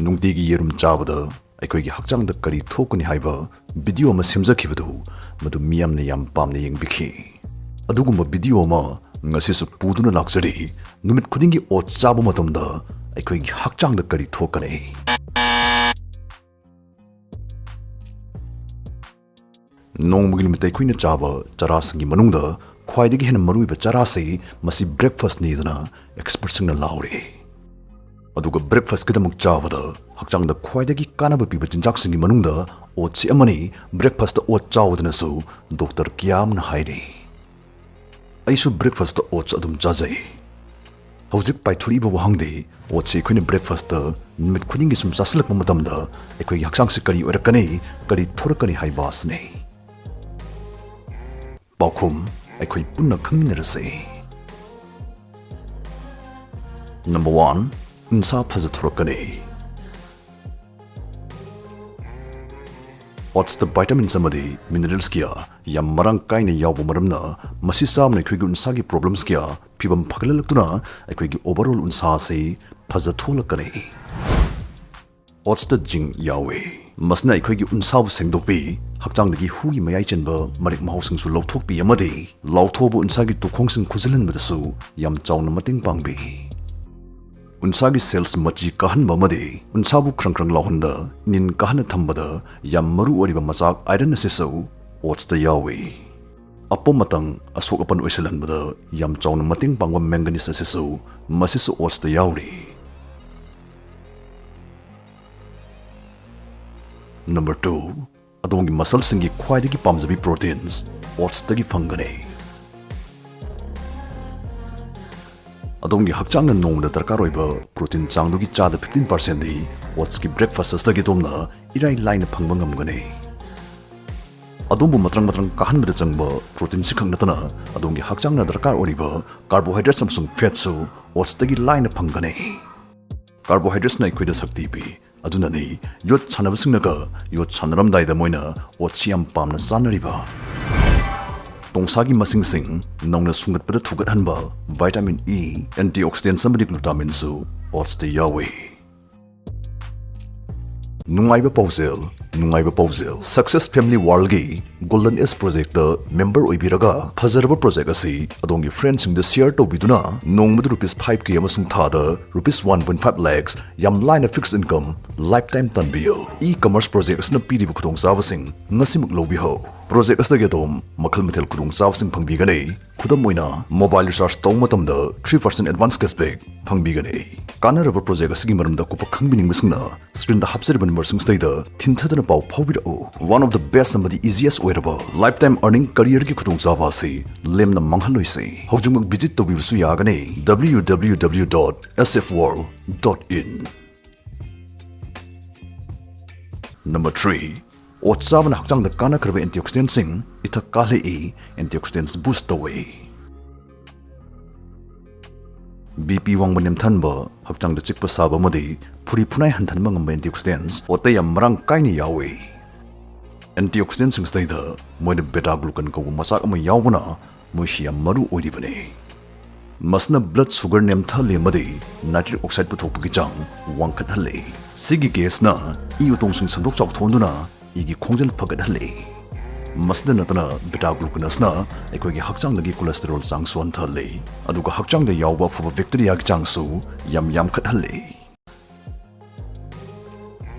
ꯅꯨꯡꯇꯤꯒꯤ ꯌꯦꯔꯨꯝ ꯆꯥꯕꯗ ꯑꯩꯈꯣꯏꯒꯤ ꯍꯛꯆꯥꯡꯗ ꯀꯔꯤ ꯊꯣꯛꯀꯅꯤ ꯍꯥꯏꯕ ꯚꯤꯗꯤꯑꯣ ꯑꯃ ꯁꯦꯝꯖꯈꯤꯕꯗꯨ ꯃꯗꯨ ꯃꯤꯌꯥꯝꯅ ꯌꯥꯝ ꯄꯥꯝꯅ ꯌꯦꯡꯕꯤꯈꯤ꯫ ꯑꯗꯨꯒꯨꯝꯕ ꯚꯤꯗꯤꯑꯣ ꯑꯃ ꯉꯁꯤꯁꯨ ꯄꯨꯗꯨꯅ ꯂꯥꯛꯆꯔꯤ꯫ ꯅꯨꯃꯤꯠ ꯈꯨꯗꯤꯡꯒꯤ ꯑꯣꯠꯁ ꯆꯥꯕ ꯃꯇꯝꯗ ꯑꯩꯈꯣꯏꯒꯤ ꯍꯛꯆꯥꯡꯗ ꯀꯔꯤ ꯊꯣꯛꯀꯅꯤ? ꯅꯣꯡꯃꯒꯤ ꯅꯨꯃꯤꯠꯇ ꯑꯩꯈꯣꯏꯅ ꯆꯥꯕ ꯆꯔꯥꯁꯤꯡꯒꯤ ꯃꯅꯨꯡꯗ ꯈ꯭ꯋꯥꯏꯗꯒꯤ ꯍꯦꯟꯅ ꯃꯔꯨꯑꯣꯏꯕ ꯆꯔꯥꯁꯤ ꯃꯁꯤ ꯕ꯭ꯔꯦꯛꯐꯥꯁꯠꯅꯤꯗꯅ ꯑꯦꯛꯁꯄꯔꯠꯁꯤꯡꯅ ꯂꯥꯎꯔꯤ꯫ ꯑꯗꯨꯒ ꯕ꯭ꯔꯦꯛꯐꯥꯁꯠꯀꯤꯗꯃꯛ ꯆꯥꯕꯗ ꯍꯛꯆꯥꯡꯗ ꯈ꯭ꯋꯥꯏꯗꯒꯤ ꯀꯥꯟꯅꯕ ꯄꯤꯕ ꯆꯤꯟꯖꯥꯛꯁꯤꯡꯒꯤ ꯃꯅꯨꯡꯗ ꯑꯣꯠꯁꯤ ꯑꯃꯅꯤ꯫ ꯕ꯭ꯔꯦꯛꯐꯥꯁꯠꯇ ꯑꯣꯠ ꯆꯥꯎꯗꯅꯁꯨ ꯗꯣꯛꯇꯔ ꯀꯌꯥ ꯑꯃꯅ ꯍꯥꯏꯔꯤ꯫ ꯑꯩꯁꯨ ꯕ꯭ꯔꯦꯛꯐꯥꯁꯠꯇ ꯑꯣꯠꯁ ꯑꯗꯨꯝ ꯆꯥꯖꯩ꯫ ꯍꯧꯖꯤꯛ ꯄꯥꯏꯊꯣꯔꯛꯏꯕ ꯋꯥꯍꯪꯗꯤ ꯑꯣꯠꯁꯤ ꯑꯩꯈꯣꯏꯅ ꯕ꯭ꯔꯦꯛꯐꯥꯁꯠꯇ ꯅꯨꯃꯤꯠ ꯈꯨꯗꯤꯡꯒꯤ ꯁꯨꯝ ꯆꯥꯁꯤꯜꯂꯛꯄ ꯃꯇꯝꯗ ꯑꯩꯈꯣꯏꯒꯤ ꯍꯛꯆꯥꯡꯁꯤ ꯀꯔꯤ ꯑꯣꯏꯔꯛꯀꯅꯤ, ꯀꯔꯤ ꯊꯣꯔꯛꯀꯅꯤ ꯍꯥꯏꯕ ꯑꯁꯤꯅꯤ꯫ ꯄꯥꯎꯈꯨꯝ ꯑꯩꯈꯣꯏ ꯄꯨꯟꯅ ꯈꯪꯃꯤꯟꯅꯔꯁꯤ꯫ ꯅꯝꯕꯔ 1, ꯎꯟꯁꯥ ꯐꯖꯊꯣꯔꯛꯀꯅꯤ꯫ ꯑꯣꯠꯁꯇ ꯚꯥꯏꯇꯥꯃꯤꯟꯁ ꯑꯃꯗꯤ ꯃꯤꯅꯔꯦꯜꯁ ꯀꯌꯥ ꯌꯥꯝ ꯃꯔꯥꯡ ꯀꯥꯏꯅ ꯌꯥꯎꯕ ꯃꯔꯝꯅ ꯃꯁꯤ ꯆꯥꯕꯅ ꯑꯩꯈꯣꯏꯒꯤ ꯎꯟꯁꯥꯒꯤ ꯄ꯭ꯔꯣꯕ꯭ꯂꯦꯝꯁ ꯀꯌꯥ ꯐꯤꯕꯝ ꯐꯒꯠꯍꯜꯂꯛꯇꯨꯅ ꯑꯩꯈꯣꯏꯒꯤ ꯑꯣꯚꯔꯑꯣꯜ ꯎꯟꯁꯥ ꯑꯁꯤ ꯐꯖꯊꯣꯛꯂꯛꯀꯅꯤ꯫ ꯑꯣꯠꯁꯇ ꯖꯤꯡ ꯌꯥꯎꯏ꯫ ꯃꯁꯤꯅ ꯑꯩꯈꯣꯏꯒꯤ ꯎꯟꯁꯥꯕꯨ ꯁꯦꯡꯗꯣꯛꯄꯤ, ꯍꯛꯆꯥꯡꯗꯒꯤ ꯍꯨꯒꯤ ꯃꯌꯥꯏ ꯆꯟꯕ ꯃꯔꯤꯛ ꯃꯍꯥꯎꯁꯤꯡꯁꯨ ꯂꯧꯊꯣꯛꯄꯤ ꯑꯃꯗꯤ ꯂꯥꯎꯊꯣꯛꯑꯕ ꯎꯟꯁꯥꯒꯤ ꯇꯨꯈꯣꯡꯁꯤꯡ ꯈꯨꯖꯤꯜꯍꯟꯕꯗꯁꯨ ꯌꯥꯝ ꯆꯥꯎꯅ ꯃꯇꯦꯡ ꯄꯥꯡꯕꯤ꯫ ꯎꯟꯁꯥꯒꯤ ꯁꯦꯜꯁ ꯃꯆꯤ ꯀꯥꯍꯟꯕ ꯑꯃꯗꯤ ꯎꯟꯁꯥꯕꯨ ꯈ꯭ꯔꯪ ꯂꯥꯎꯍꯟꯗ ꯅꯤꯟ ꯀꯥꯍꯟꯅ ꯊꯝꯕꯗ ꯌꯥꯝ ꯃꯔꯨ ꯑꯣꯏꯔꯤꯕ ꯃꯆꯥꯛ ꯑꯥꯏꯔꯟ ꯑꯁꯤꯁꯨ ꯑꯣꯠꯁꯇ ꯌꯥꯎꯏ꯫ ꯑꯄꯣꯝ ꯑꯇꯪ ꯑꯁꯣꯛ ꯑꯄꯟ ꯑꯣꯏꯁꯤꯜꯍꯟꯕꯗ ꯌꯥꯝ ꯆꯥꯎꯅ ꯃꯇꯦꯡ ꯄꯥꯡꯕ ꯃꯦꯡꯒꯅꯤꯁ ꯑꯁꯤꯁꯨ ꯃꯁꯤꯁꯨ ꯑꯣꯠꯁꯇ ꯌꯥꯎꯔꯤ꯫ ꯅꯝꯕꯔ 2, ꯑꯗꯣꯝꯒꯤ ꯃꯁꯜꯁꯤꯡꯒꯤ ꯈ꯭ꯋꯥꯏꯗꯒꯤ ꯄꯥꯝꯖꯕꯤ ꯄ꯭ꯔꯣꯇꯤꯟꯁ ꯑꯣꯠꯁꯇꯒꯤ ꯐꯪꯒꯅꯤ꯫ ꯑꯗꯣꯝꯒꯤ ꯍꯛꯆꯥꯡꯅ ꯅꯣꯡꯃꯗ ꯗꯔꯀꯥꯔ ꯑꯣꯏꯕ ꯄ꯭ꯔꯣꯇꯤꯟ ꯆꯥꯡꯗꯨꯒꯤ ꯆꯥꯗ 15%ꯗꯤ ꯑꯣꯠꯁꯀꯤ ꯕ꯭ꯔꯦꯛꯐꯥꯁꯠꯇꯒꯤ ꯑꯗꯣꯝꯅ ꯏꯔꯥꯏ ꯂꯥꯏꯅ ꯐꯪꯕ ꯉꯝꯒꯅꯤ꯫ ꯑꯗꯣꯝꯕꯨ ꯃꯇ꯭ꯔꯪ ꯀꯥꯍꯟꯕꯗ ꯆꯪꯕ ꯄ꯭ꯔꯣꯇꯤꯟꯁꯤ ꯈꯛ ꯅꯠꯇꯅ ꯑꯗꯣꯝꯒꯤ ꯍꯛꯆꯥꯡꯅ ꯗꯔꯀꯥꯔ ꯑꯣꯏꯔꯤꯕ ꯀꯥꯔꯕꯣꯍꯥꯏꯗ꯭ꯔꯦꯠꯁ ꯑꯃꯁꯨꯡ ꯐꯦꯠꯁꯨ ꯑꯣꯠꯁꯇꯒꯤ ꯂꯥꯏꯅ ꯐꯪꯒꯅꯤ꯫ ꯀꯥꯔꯕꯣꯍꯥꯏꯗ꯭ꯔꯦꯠꯁꯅ ꯑꯩꯈꯣꯏꯗ ꯁꯛꯇꯤ ꯄꯤ, ꯑꯗꯨꯅꯅꯤ ꯌꯣꯠ ꯁꯥꯟꯅꯕꯁꯤꯡꯅꯒ ꯌꯣꯠ ꯁꯥꯟꯅꯔꯝꯗꯥꯏꯗ ꯃꯣꯏꯅ ꯑꯣꯠꯁꯤ ꯌꯥꯝ ꯄꯥꯝꯅ ꯆꯥꯅꯔꯤꯕ꯫ ꯇꯣꯡꯁꯥꯒꯤ ꯃꯁꯤꯡꯁꯤꯡ ꯅꯧꯅ ꯁꯨꯡꯒꯠꯄꯗ ꯊꯨꯒꯠꯍꯟꯕ ꯚꯥꯏꯇꯥꯃꯤꯟ E, ꯑꯦꯟꯇꯤꯑꯣꯛꯁꯤꯗꯦꯟꯠꯁ ꯑꯃꯗꯤ ꯒ꯭ꯂꯨꯇꯥꯃꯤꯟꯁꯨ ꯑꯣꯠꯁꯇ ꯌꯥꯎꯏ꯫ ꯅꯨꯡꯉꯥꯏꯕ ꯄꯥꯎꯖꯦꯜ ꯁꯛꯁꯦꯁ ꯐꯦꯃꯤꯂꯤ ꯋꯥꯔꯜꯗꯒꯤ ꯒꯣꯜꯗꯟ ꯑꯦꯖ ꯄ꯭ꯔꯣꯖꯦꯛꯇ ꯃꯦꯝꯕꯔ ꯑꯣꯏꯕꯤꯔꯒ ꯐꯖꯔꯕ ꯄ꯭ꯔꯣꯖꯦꯛ ꯑꯁꯤ ꯑꯗꯣꯝꯒꯤ ꯐ꯭ꯔꯦꯟꯁꯤꯡꯗ ꯁꯤꯌꯔ ꯇꯧꯕꯤꯗꯨꯅ ꯅꯣꯡꯃꯗ ₹5K ꯑꯃꯁꯨꯡ ꯊꯥꯗ ₹1.5 lakhs ꯌꯥꯝ ꯂꯥꯏꯅ ꯐꯤꯛꯁ ꯏꯟꯀꯝ ꯂꯥꯏꯐꯇꯥꯏꯝ ꯇꯥꯟꯕꯤꯌꯨ꯫ ꯏ-ꯀꯃꯔꯁ ꯄ꯭ꯔꯣꯖꯦꯛ ꯑꯁꯤꯅ ꯄꯤꯔꯤꯕ ꯈꯨꯗꯣꯡꯆꯥꯕꯁꯤꯡ ꯉꯁꯤꯃꯛ ꯂꯧꯕꯤꯍꯧ꯫ ꯄ꯭ꯔꯣꯖꯦꯛ ꯑꯁꯤꯗꯒꯤ ꯑꯗꯣꯝ ꯃꯈꯜ ꯃꯊꯦꯜ ꯈꯨꯗꯣꯡꯆꯥꯕꯁꯤꯡ ꯐꯪꯕꯤꯒꯅꯤ꯫ ꯈꯨꯗꯝ ꯑꯣꯏꯅ ꯃꯣꯕꯥꯏꯜ ꯔꯤꯆꯥꯔꯖ ꯇꯧꯕ ꯃꯇꯝꯗ 3% ꯑꯦꯗꯚꯥꯟꯁ ꯀꯦꯁꯕꯦꯛ ꯐꯪꯕꯤꯒꯅꯤ꯫ ꯀꯥꯟꯅꯔꯕ ꯄ꯭ꯔꯣꯖꯦꯛ ꯑꯁꯤꯒꯤ ꯃꯔꯝꯗ ꯑꯀꯨꯞꯄ ꯈꯪꯕꯤꯅꯤꯡꯕꯁꯤꯡꯅ ꯁ꯭ꯀ꯭ꯔꯤꯟꯗ ꯍꯥꯞꯆꯔꯤꯕ ꯅꯝꯕꯔꯁꯤꯡꯁꯤꯗ ꯊꯤꯟꯊꯗꯅ ꯄꯥꯎ ꯐꯥꯎꯕꯤꯔꯛꯎ꯫ ꯋꯥꯟ ꯑꯣꯐ ꯗ ꯕꯦꯁꯠ ꯑꯃꯗꯤ ꯏꯖꯤꯌꯦꯁꯠ ꯑꯣꯏꯔꯕ ꯂꯥꯏꯐꯇꯥꯏꯝ ꯑꯔꯅꯤꯡ ꯀꯔꯤꯌꯔꯒꯤ ꯈꯨꯗꯣꯡꯆꯥꯕ ꯑꯁꯤ ꯂꯦꯝꯅ ꯃꯥꯡꯍꯜꯂꯣꯏꯁꯤ꯫ ꯍꯧꯖꯤꯛꯃꯛ ꯚꯤꯖꯤꯠ ꯇꯧꯕꯤꯕꯁꯨ ꯌꯥꯒꯅꯤ www.sfworld.in꯫ ꯅꯝꯕꯔ 3, ꯑꯣꯠꯁ ꯆꯥꯕꯅ ꯍꯛꯆꯥꯡꯗ ꯀꯥꯟꯅꯈ꯭ꯔꯕ ꯑꯦꯟꯇꯤꯑꯣꯛꯁꯤꯗꯦꯟꯠꯁꯤꯡ ꯏꯊꯛ ꯀꯥꯜꯂꯛꯏ꯫ ꯑꯦꯟꯇꯤꯑꯣꯛꯁꯤꯗꯦꯟꯠꯁ ꯕꯨꯁꯠ ꯇꯧꯏ꯫ BP ꯋꯥꯡꯕ ꯅꯦꯝꯊꯍꯟꯕ, ꯍꯛꯆꯥꯡꯗ ꯆꯤꯛꯄ ꯁꯥꯕ ꯑꯃꯗꯤ ꯐꯨꯔꯤ ꯐꯨꯅꯥꯏ ꯍꯟꯊꯍꯟꯕ ꯉꯝꯕ ꯑꯦꯟꯇꯤꯑꯣꯛꯁꯤꯗꯦꯟꯠꯁ ꯑꯣꯠꯇ ꯌꯥꯝ ꯃꯔꯥꯡ ꯀꯥꯏꯅ ꯌꯥꯎꯏ꯫ ꯑꯦꯟꯇꯤꯑꯣꯛꯁꯤꯗꯦꯟꯠꯁꯤꯡꯁꯤꯗ ꯃꯣꯏꯗ ꯕꯦꯇꯥ ꯒ꯭ꯂꯨꯀꯟ ꯀꯧꯕ ꯃꯆꯥꯛ ꯑꯃ ꯌꯥꯎꯕꯅ ꯃꯣꯏꯁꯤ ꯌꯥꯝ ꯃꯔꯨ ꯑꯣꯏꯔꯤꯕꯅꯤ꯫ ꯃꯁꯤꯅ ꯕ꯭ꯂꯗ ꯁꯨꯒꯔ ꯅꯦꯝꯊꯍꯜꯂꯤ ꯑꯃꯗꯤ ꯅꯥꯏꯇ꯭ꯔꯤꯛ ꯑꯣꯛꯁꯥꯏꯗ ꯄꯨꯊꯣꯛꯄꯒꯤ ꯆꯥꯡ ꯋꯥꯡꯈꯠꯍꯜꯂꯤ꯫ ꯁꯤꯒꯤ ꯒꯦꯁꯅ ꯏ ꯎꯇꯣꯡꯁꯤꯡ ꯁꯟꯗꯣꯛ ꯆꯥꯎꯊꯣꯛꯍꯟꯗꯨꯅ ꯏꯒꯤ ꯈꯣꯡꯖꯦꯜ ꯐꯒꯠꯍꯜꯂꯤ꯫ ꯃꯁꯤꯗ ꯅꯠꯇꯅ ꯕꯦꯇꯥ ꯒ꯭ꯂꯨꯀꯟ ꯑꯁꯤꯅ ꯑꯩꯈꯣꯏꯒꯤ ꯍꯛꯆꯥꯡꯗꯒꯤ ꯀꯣꯂꯦꯁꯇꯦꯔꯣꯜ ꯆꯥꯡꯁꯨ ꯍꯟꯊꯍꯜꯂꯤ, ꯑꯗꯨꯒ ꯍꯛꯆꯥꯡꯗ ꯌꯥꯎꯕ ꯑꯐꯕ ꯕꯦꯛꯇꯦꯔꯤꯌꯥꯒꯤ ꯆꯥꯡꯁꯨ ꯌꯥꯝꯈꯠꯍꯜꯂꯤ꯫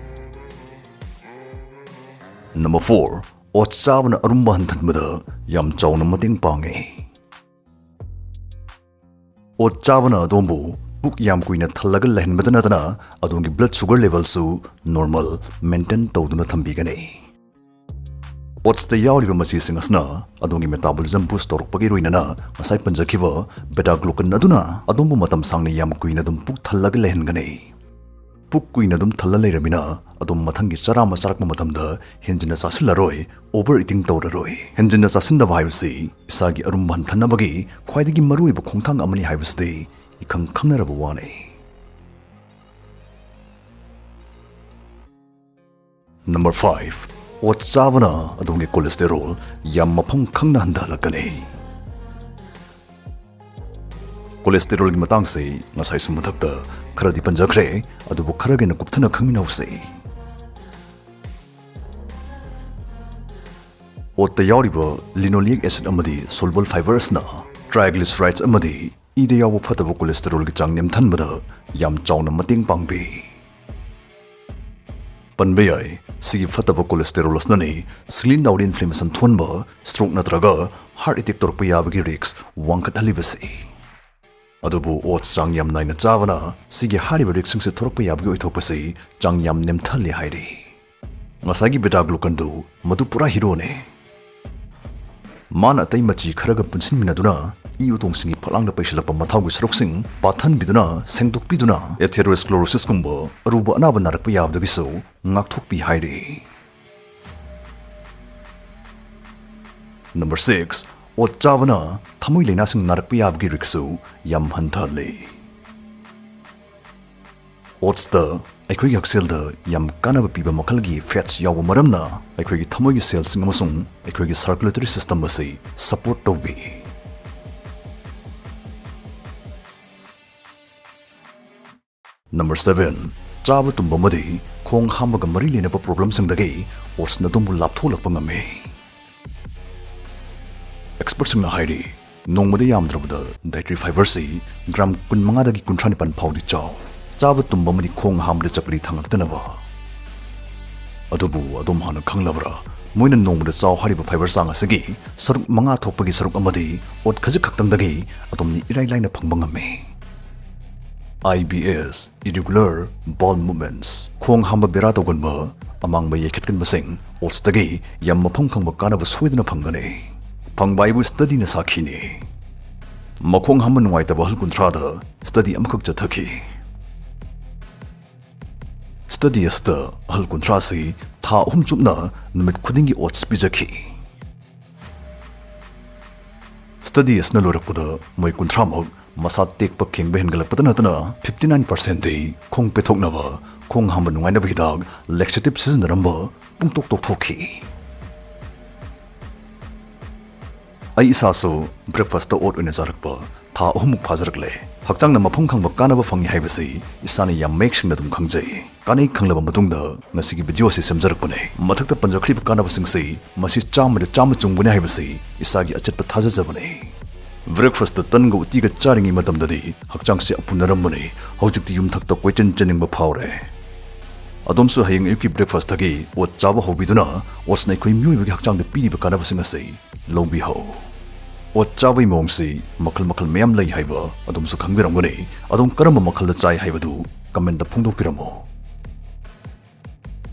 ꯅꯝꯕꯔ 4, ꯑꯣꯠꯁ ꯆꯥꯕꯅ ꯑꯔꯨꯝꯕ ꯍꯟꯊꯍꯟꯕꯗ ꯌꯥꯝ ꯆꯥꯎꯅ ꯃꯇꯦꯡ ꯄꯥꯡꯏ꯫ ꯑꯣꯠ ꯆꯥꯕꯅ ꯑꯗꯣꯝꯕꯨ ꯄꯨꯛ ꯌꯥꯝ ꯀꯨꯏꯅ ꯊꯜꯂꯒ ꯂꯩꯍꯟꯕꯗ ꯅꯠꯇꯅ ꯑꯗꯣꯝꯒꯤ ꯕ꯭ꯂꯗ ꯁꯨꯒꯔ ꯂꯦꯚꯦꯜꯁꯨ ꯅꯣꯔꯃꯦꯜ ꯃꯦꯟꯇꯦꯟ ꯇꯧꯗꯨꯅ ꯊꯝꯕꯤꯒꯅꯤ꯫ ꯑꯣꯠꯁꯇ ꯌꯥꯎꯔꯤꯕ ꯃꯆꯤꯁꯤꯡ ꯑꯁꯤꯅ ꯑꯗꯣꯝꯒꯤ ꯃꯦꯇꯥꯕꯣꯂꯤꯖꯝ ꯕꯨꯁꯠ ꯇꯧꯔꯛꯄꯒꯤ ꯂꯣꯏꯅꯅ ꯉꯁꯥꯏ ꯄꯟꯖꯈꯤꯕ ꯕꯦꯇꯥ ꯒ꯭ꯂꯨꯀꯟ ꯑꯗꯨꯅ ꯑꯗꯣꯝꯕꯨ ꯃꯇꯝ ꯁꯥꯡꯅ ꯌꯥꯝ ꯀꯨꯏꯅ ꯑꯗꯨꯝ ꯄꯨꯛ ꯊꯜꯂꯒ ꯂꯩꯍꯟꯒꯅꯤ꯫ ꯄꯨꯛ ꯀꯨꯏꯅ ꯑꯗꯨꯝ ꯊꯜꯂ ꯂꯩꯔꯃꯤꯅ ꯑꯗꯣꯝ ꯃꯊꯪꯒꯤ ꯆꯔꯥ ꯑꯃ ꯆꯥꯔꯛꯄ ꯃꯇꯝꯗ ꯍꯦꯟꯖꯤꯟꯅ ꯆꯥꯁꯤꯜꯂꯔꯣꯏ, ꯑꯣꯚꯔ ꯏꯇꯤꯡ ꯇꯧꯔꯔꯣꯏ꯫ ꯍꯦꯟꯖꯤꯟꯅ ꯆꯥꯁꯤꯟꯗꯕ ꯍꯥꯏꯕꯁꯤ ꯏꯁꯥꯒꯤ ꯑꯔꯨꯝꯕ ꯍꯟꯊꯅꯕꯒꯤ ꯈ꯭ꯋꯥꯏꯗꯒꯤ ꯃꯔꯨꯑꯣꯏꯕ ꯈꯣꯡꯊꯥꯡ ꯑꯃꯅꯤ ꯍꯥꯏꯕꯁꯤꯗꯤ ꯏꯈꯪ ꯈꯪꯅꯔꯕ ꯋꯥꯅꯤ꯫ ꯅꯝꯕꯔ 5, ꯑꯣꯠꯁ ꯆꯥꯕꯅ ꯑꯗꯣꯝꯒꯤ ꯀꯣꯂꯦꯁꯇꯦꯔꯣꯜ ꯌꯥꯝ ꯃꯐꯝ ꯈꯪꯅ ꯍꯟꯊꯍꯜꯂꯛꯀꯅꯤ꯫ ꯀꯣꯂꯦꯁꯇꯦꯔꯣꯜꯒꯤ ꯃꯇꯥꯡꯁꯤ ꯉꯁꯥꯏꯁꯨ ꯃꯊꯛꯇ खरदी पंजखरे अदुबु खरगेन कुप्थना खंगमिनौसे ओत्ता यावरिबो लिनोलिक एसिड अमदी सोलबल फाइबर्सना ट्राइग्लिसराइड्स अमदी इदे यावो फतबो कोलेस्टेरोल की चांग नेमथनबदा याम चावना मतेंग पांगबे पनबे याय सिगी फतबो कोलेस्टेरोलसनने स्लिन दाउड इन्फ्लेमेशन थोनबा स्ट्रोक नत्रगा हार्ट अटैक तोरप याबगी रिस्क वांखटहलिबसे अदुबु ओट्स चांग याम नाइना चावना सिगी हारिबा रिस्क से थोरप याबगी ओइथोपसे चांग याम नेमथले हाइरे ngасagi beta glucan du madu pura hero ne mana tai machi kharaga punsin minaduna iu tongsingi phalangda paisilapa mathaugi saroksing pathan biduna sengduk biduna atherosclerosis kumbo aruba anaba narakpa yabdagi so ngakthokpi haire. Number 6 ot chavana thamoi leina sing narakpa yabgi riksu yam hanthale oats the अखोई हक्सेल यम कानब पीबा मखलगी fats याव मरमना अखोई थमोगी cells अमसुंग अखोई circulatory system असे support तौबी. Number 7 चाब तुंब मदि खोंग हामग मरी लेनब प्रॉब्लम संगदगे ओट्स नदुंबु लापथोलप ngame. एक्सपर्ट्स सिंगना हाइरी नोंगमदे यामद्रबदा डाइटरी फाइबर से ग्राम 15 दगी 35 फाउदी चाव चाब तुंब मदि खोंग हामदे चपली थांगक्तनबा अदुबु अदोम हाना खंगलबरा मोइना नोंगमदे चाव हारिबा फाइबर सांग असगी सरुक मंगा थोकपगी सरुक अमदि ओट खजिक खक्तंगदगी अदोमनि इराई लाइना फंगबा ngame. IBS irregular bowel movements खोंग हामबा बेरा तोगनबा अमांगबा येखतकन बसिंग ओट्सदगी यम मफम खंगबा कानबा सोइदना फंगने फंगबाइबु स्टडी न साखिने मखोंग हामबा नुवाइतबा हल कुंथ्रादा स्टडी अमखक जथखि स्टडी अस्ता हल कुंथ्रासी था अहुम चुपना नुमित खुदिंगी ओट्स पिजखि स्टडी अस्ना लोरकपदा मोइ कुंथ्रामक मसा तेकप खेंग हेनगलपदा नतना 59% दे खोंग पेथोकनबा खोंग हामबा नुवाइनबा हिदाग लेक्सेटिव सिजनरंबा पुंतोक तोकथोखि. आई इसासो ब्रेकफास्ट ओट ओइना जारकपा था अहुमुक फाजरकले हक्चांगना मफम खंगबा कानबा फंगी हाइबसि इसाने याम मेक सिंगना दुम खंगजै कानै खंगलबा मतुंगदा ngasiगी भिडियो से सेमजरकपने मथक्ता पंजखलिब कानबा सिंगसि मसि चामदे चाम चुंगबने हाइबसि इसागी अचटप थाजजबने. ब्रेकफास्ट तनग उतिगा चारिंगी मतमददि हक्चांग से अपुनरमबने हौजिकति युमथक्ता क्वेश्चन चनिंगबा फावरे अदोमसु हयंग युकी ब्रेकफास्ट थगी ओट चाबा होबिदुना ओट्सनै खोइ म्युइबगी हक्चांग पीरिबा कानबा सिंगसि लौबि हो ओट चाबई मोंगसि मखल मखल मयाम लई हाइबा अदोमसु खंगबिरमगने अदोम करम मखल चाइ हाइबदु कमेंट दा फोंदोकपिरमो.